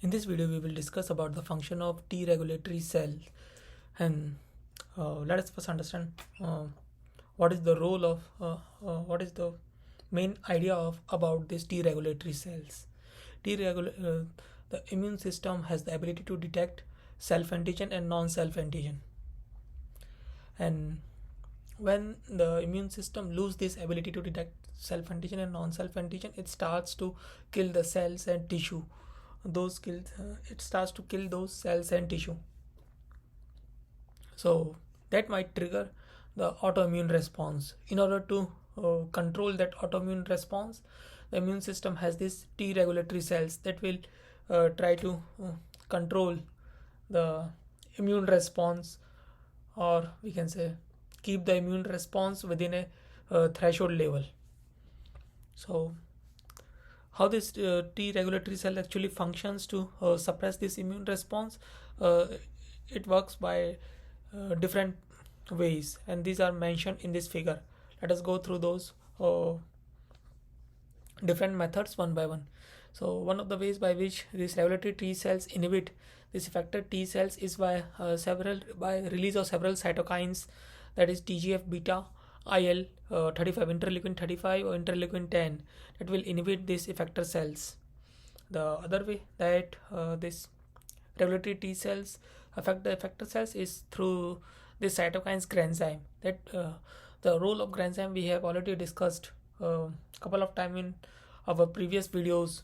In this video, we will discuss about the function of T regulatory cell, and let us first understand what is the role of what is the main idea of about these T regulatory cells. The immune system has the ability to detect self antigen and non-self antigen, and when the immune system lose this ability to detect self antigen and non-self antigen, it starts to kill the cells and tissue. It starts to kill those cells and tissue, so that might trigger the autoimmune response. In order to control that autoimmune response, the immune system has these T regulatory cells that will try to control the immune response, or we can say keep the immune response within a threshold level. So how this T regulatory cell actually functions to suppress this immune response? It works by different ways, and these are mentioned in this figure. Let us go through those different methods one by one. So one of the ways by which these regulatory T cells inhibit these effector T cells is by release of several cytokines, that is TGF beta, IL 35, interleukin 35 or interleukin 10, that will inhibit these effector cells. The other way that this regulatory T cells affect the effector cells is through the cytokines granzyme. That the role of granzyme we have already discussed a couple of times in our previous videos,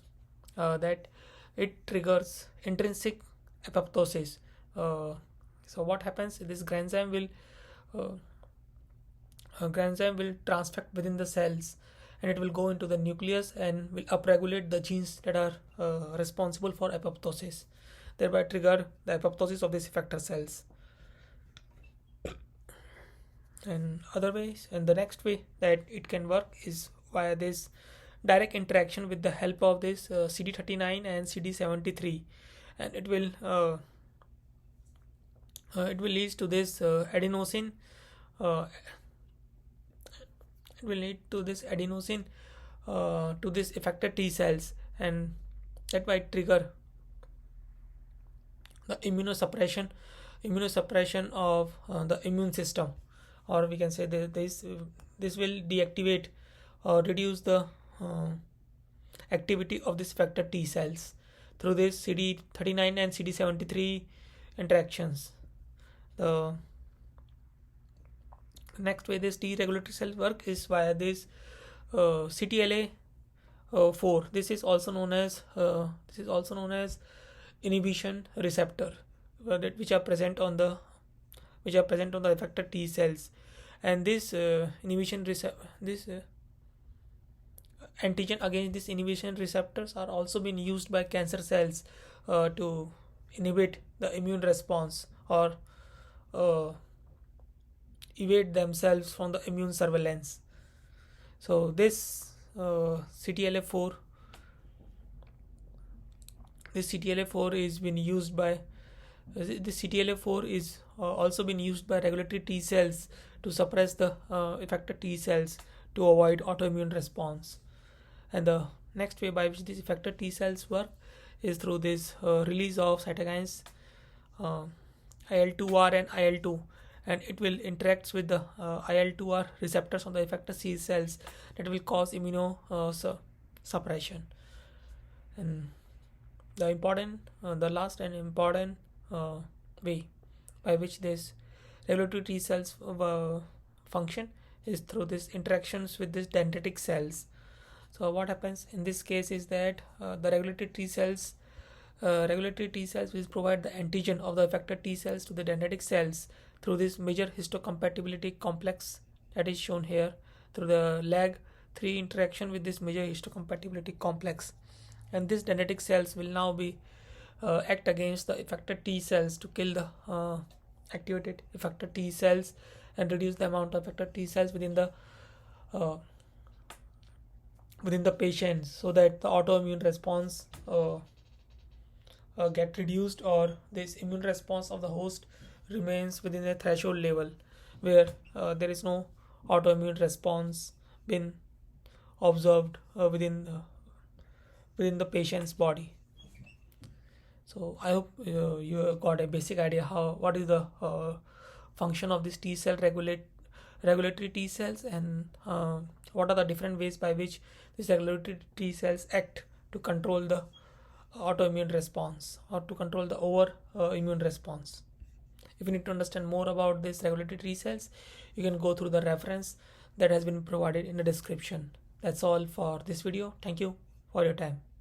that it triggers intrinsic apoptosis. So what happens? This granzyme will transfect within the cells, and it will go into the nucleus and will upregulate the genes that are responsible for apoptosis, thereby trigger the apoptosis of these effector cells. And other ways, and the next way that it can work is via this direct interaction with the help of this CD39 and CD73, and it will lead to this adenosine. It will lead to this adenosine to this effector T cells, and that might trigger the immunosuppression of the immune system, or we can say that this will deactivate or reduce the activity of this effector T cells through this CD39 and CD73 interactions. The next way this T regulatory cells work is via this CTLA4. This is also known as inhibition receptor, which are present on the effector T cells, and this antigen against these inhibition receptors are also being used by cancer cells to inhibit the immune response, or evade themselves from the immune surveillance. So this CTLA4 is been used by CTLA4 is also been used by regulatory T cells to suppress the effector T cells to avoid autoimmune response. And the next way by which these effector T cells work is through this release of cytokines IL2R and IL2, and it will interact with the IL2R receptors on the effector C cells that will cause immunosuppression. And the last and important way by which this regulatory T cells function is through these interactions with these dendritic cells. So what happens in this case is that the regulatory T cells will provide the antigen of the effector T cells to the dendritic cells through this major histocompatibility complex that is shown here, through the LAG3 interaction with this major histocompatibility complex. And these dendritic cells will now be act against the effector T cells to kill the activated effector T cells and reduce the amount of effector T cells within the patients, so that the autoimmune response get reduced, or this immune response of the host remains within a threshold level where there is no autoimmune response been observed within the patient's body. So I hope you got a basic idea what is the function of this T cell regulatory T cells, and what are the different ways by which these regulatory T cells act to control the autoimmune response or to control the over immune response. If you need to understand more about this regulatory T cells, you can go through the reference that has been provided in the description. That's all for this video. Thank you for your time.